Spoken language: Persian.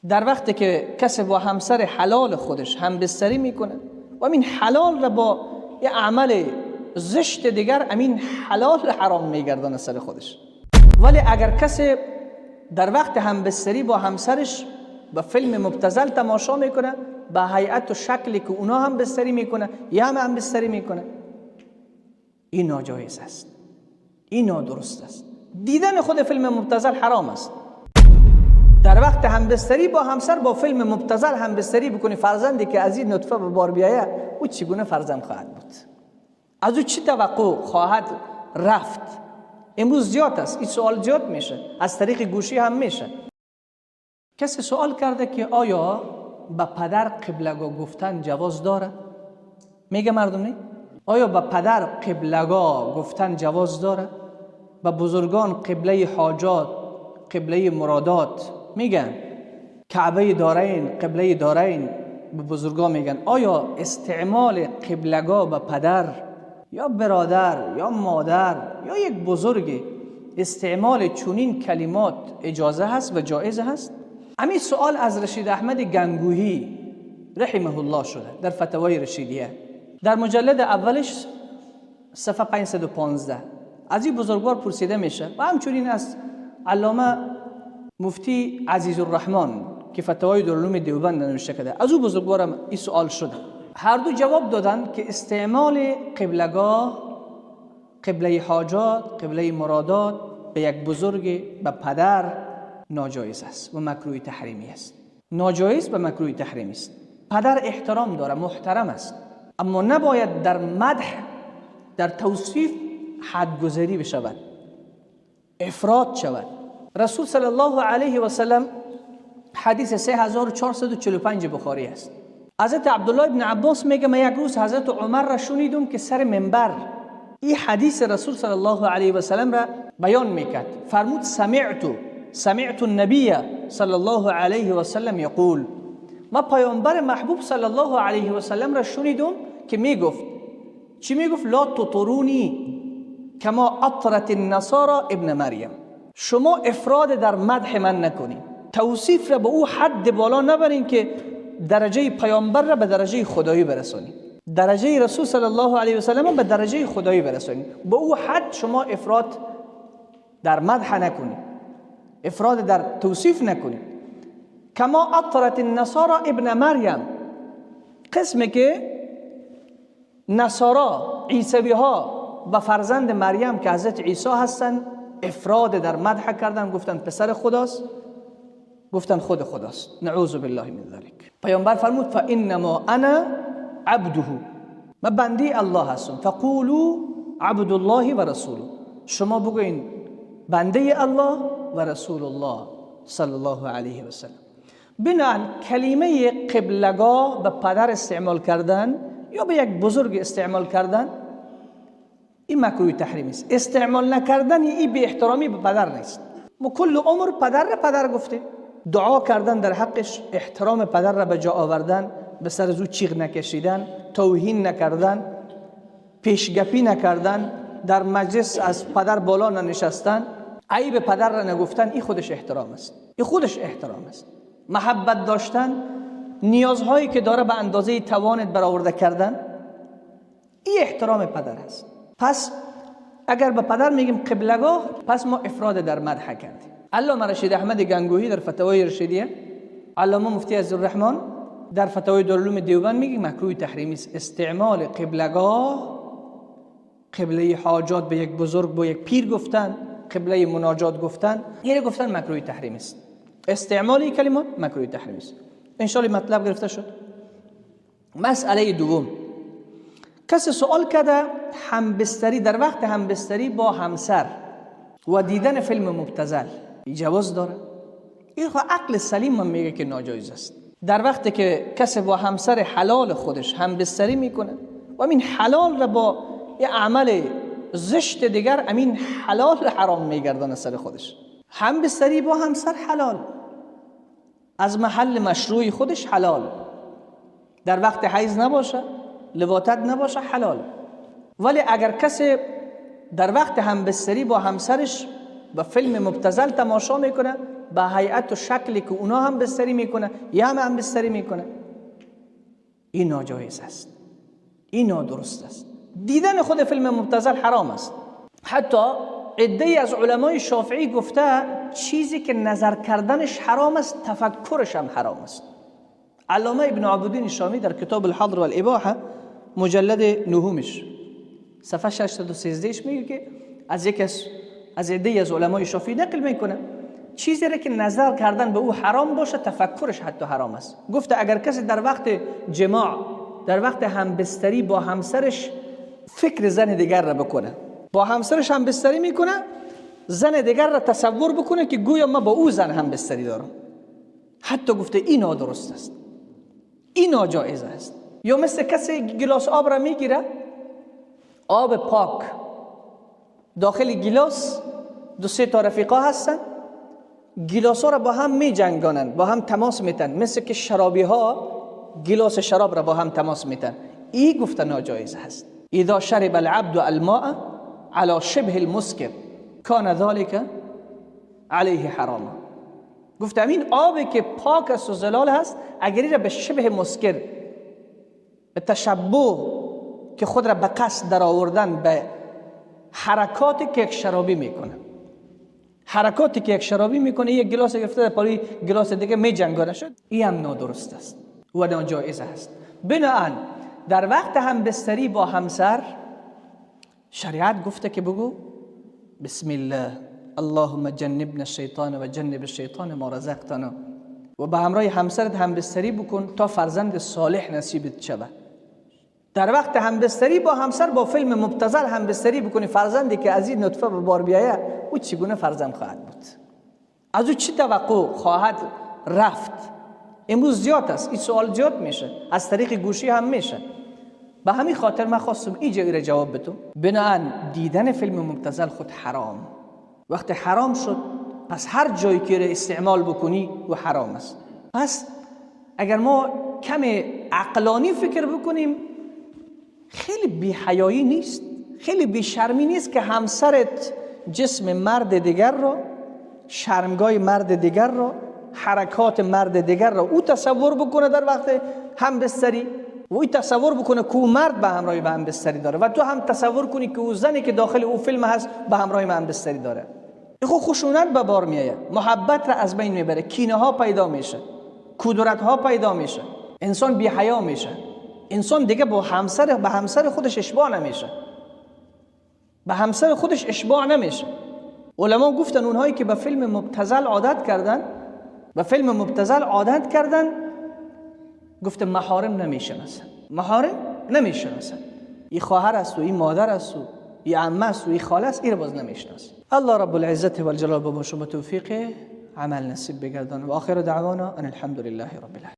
در وقتی که کسی با همسر حلال خودش همبستری میکنه و این حلال را با یه عمل زشت دیگر امین حلال حرام میگردانه سر خودش. ولی اگر کسی در وقت همبستری با همسرش به فیلم مبتذل تماشا میکنه، به هیئت و شکلی که اونا همبستری میکنه یا همبستری میکنه، این ناجایز است، این نادرست است. دیدن خود فیلم مبتذل حرام است. در وقت همبستری با همسر با فیلم مبتذل همبستری بکنی، فرزندی که از این نطفه به بار بیایه او چگونه فرزند خواهد بود؟ از او چی توقع خواهد رفت؟ امروز زیاد است، این سوال زیاد میشه، از طریق گوشی هم میشه. کسی سوال کرده که آیا به پدر قبلگاه گفتن جواز داره؟ میگه مردم نه؟ آیا به پدر قبلگاه گفتن جواز داره؟ به بزرگان قبله حاجات، قبله مرادات میگن، کعبه دارین، قبله دارین، به بزرگان میگن. آیا استعمال قبلگاه به پدر یا برادر یا مادر یا یک بزرگ، استعمال چونین کلمات اجازه هست و جایز هست؟ همین سوال از رشید احمد گنگوهی رحمه الله شده در فتاوای رشیدیه، در مجلد اولش صفحه 515 از این بزرگوار پرسیده میشه و همچنین از علامه مفتی عزیز الرحمن که فتاوای دارالعلوم دیوبند نوشته کرده، از او بزرگوارم این سوال شده. هر دو جواب دادن که استعمال قبلگاه، قبله حاجات، قبله مرادات به یک بزرگ، به پدر ناجایز است و مکروه تحریمی است. ناجایز و مکروه تحریمی است. پدر احترام داره، محترم است، اما نباید در مدح، در توصیف حدگذری بشود، افراط شود. رسول صلی الله علیه و سلم حدیث 3445 بخاری است. حضرت عبدالله ابن عباس میگه من یک روز حضرت عمر را شنیدم که سر منبر این حدیث رسول صلی الله علیه و سلم را بیان میکرد. فرمود سمعت النبی صلی الله علیه و سلم یقول، ما پیامبر محبوب صلی الله علیه و سلم را شنیدم که میگفت، چی میگفت؟ لا تطرونی کما اطرت النصارى ابن مریم، شما افراد در مدح من نکنین، توصیف را به او حد بالا نبرین که درجه پیامبر را به درجه خدایی برسونین، درجه رسول صلی الله علیه و سلم به درجه خدایی برسونین، به او حد شما افراد در مدح نکنین، افراد در توصیف نکنین. کما اطرت النصارى ابن مریم، قسمی که نصارا، عیسوی ها به فرزند مریم که حضرت عیسی هستند افراد در مدح کردن، گفتن پسر خداست، گفتن خود خداست، نعوذ بالله من ذلك. پیامبر فرمود فانما انا عبده، من بنده الله هستم، فقولوا عبد الله و رسوله، شما بگوین بنده الله و رسول الله صلی الله علیه و سلم. بنابراین کلمه قبلگاه به پدر استعمال کردن یا به یک بزرگ استعمال کردن این مکروه تحریمی است. استعمال نکردن این به احترامی به پدر نیست. ما کل عمر پدر را پدر گفته، دعا کردن در حقش، احترام پدر را به جا آوردن، به سر زو چیغ نکشیدن، توهین نکردن، پیشگپی نکردن، در مجلس از پدر بالا ننشستن، عیب پدر را نگفتن، این خودش احترام است. این خودش احترام است. محبت داشتن، نیازهایی که داره به اندازه توانت برآورده کردن، این احترام پدر است. پس اگر به پدر میگیم قبلگاه، پس ما افراد در مدح کردیم. علامه رشید احمد گنگوهی در فتاوای رشیدیه، علامه مفتی عزیزالرحمن در فتاوای دارالعلوم دیوبند میگه مکروه تحریمی است. استعمال قبلگاه، قبله حاجات به یک بزرگ، با یک پیر گفتن، قبله مناجات گفتن، یعنی گفتن مکروه تحریمی است. استعمال این کلمات مکروه تحریمی است. ان شاء الله مطلب گرفته شد. مسئله دوم، کسی سوال کرده همبستری، در وقت همبستری با همسر و دیدن فیلم مبتذل جواز داره؟ این خود عقل سلیم من میگه که ناجایز است. در وقتی که کسی با همسر حلال خودش همبستری میکنه و این حلال را با یه عمل زشت دیگر امین حلال حرام میگردانه سر خودش. همبستری با همسر حلال، از محل مشروعی خودش حلال، در وقت حیض نباشه، لواطت نباشه، حلال. ولی اگر کسی در وقت همبستری با همسرش به فیلم مبتذل تماشا میکنه، به هیئت و شکلی که اونا هم بستری میکنه یا هم بستری میکنه، این ناجایز است، این نادرست است. دیدن خود فیلم مبتذل حرام است. حتی عده‌ای از علمای شافعی گفته چیزی که نظر کردنش حرام است تفکرش هم حرام است. علامه ابن عابدین شامی در کتاب الحظر والاباحه مجلد نهمش صفحه 613 میگه که از عده‌ای از علمای شافعی نقل میکنه چیزی را که نظر کردن به او حرام باشه تفکرش حتی حرام است. گفته اگر کسی در وقت جماع، در وقت همبستری با همسرش فکر زن دیگر را بکنه، با همسرش همبستری میکنه، زن دیگر را تصور بکنه که گویا ما با او زن همبستری دارم، حتی گفته این نادرست است، این ناجایز است. یا مثل کسی گلاس آب را میگیره، آب پاک، داخل گلاس دو سه تا رفیقا هستن، گلاس ها را با هم می جنگانن، با هم تماس میتن، مثل که شرابی ها گلاس شراب را با هم تماس میتن. این گفته ناجایز هست. اذا شرب العبد الماء على شبه المسكر كان ذلك عليه حراما. گفته این آبی که پاک است و زلال هست اگر را به شبه مسکر، به تشبه که خود را به قصد در آوردن به حرکاتی که یک شرابی میکنه، حرکاتی که یک شرابی میکنه، یک گلاس گرفته پای گلاس دیگه می جنگانه شد، این هم نادرست است و ناجایز است. بنابراین در وقت همبستری با همسر شریعت گفته که بگو بسم الله اللهم جنبنا الشیطان و جنب الشیطان ما رزقتنا، و به همراه همسرت همبستری بکن تا فرزند صالح نصیبت شود. در وقت همبستری با همسر با فیلم مبتذل همبستری بکنی، فرزندی که از این نطفه به بار بیاید او چگونه فرزند خواهد بود؟ از او چی توقع خواهد رفت؟ امروز زیاد است، این سوال زیاد میشه، از طریق گوشی هم میشه. به همین خاطر من خواستم اینجا را جواب بدم. بنابراین دیدن فیلم مبتذل خود حرام، وقتی حرام شد پس هر جایی که را استعمال بکنی و حرام است. پس اگر ما کم عقلانی فکر بکنیم، خیلی بی‌حیایی نیست، خیلی بی‌شرمی نیست که همسرت جسم مرد دیگر را، شرمگاه مرد دیگر را، حرکات مرد دیگر را او تصور بکنه در وقت همبستری، و او تصور بکنه که او مرد به همراه به همبستری داره و تو هم تصور کنی که او زنی که داخل او فیلم هست به همراه به همبستری داره. این خشونت به بار میآید، محبت را از بین میبره، کینه ها پیدا میشه، کدورت ها پیدا میشه، انسان بی‌حیا میشه، انسان دیگه به همسر خودش اشباع نمیشه، به همسر خودش اشباع نمیشه. علما گفتن اونهایی که به فیلم مبتذل عادت کردن گفتن محارم نمیشناسن، محارم نمیشناسن. این خواهر است و این مادر است و این عمه است و این خاله است، این رو باز نمیشناسن. الله رب العزت و الجلال با شما توفیق عمل نصیب بگردان و آخر دعوانا ان الحمد لله رب العالمین.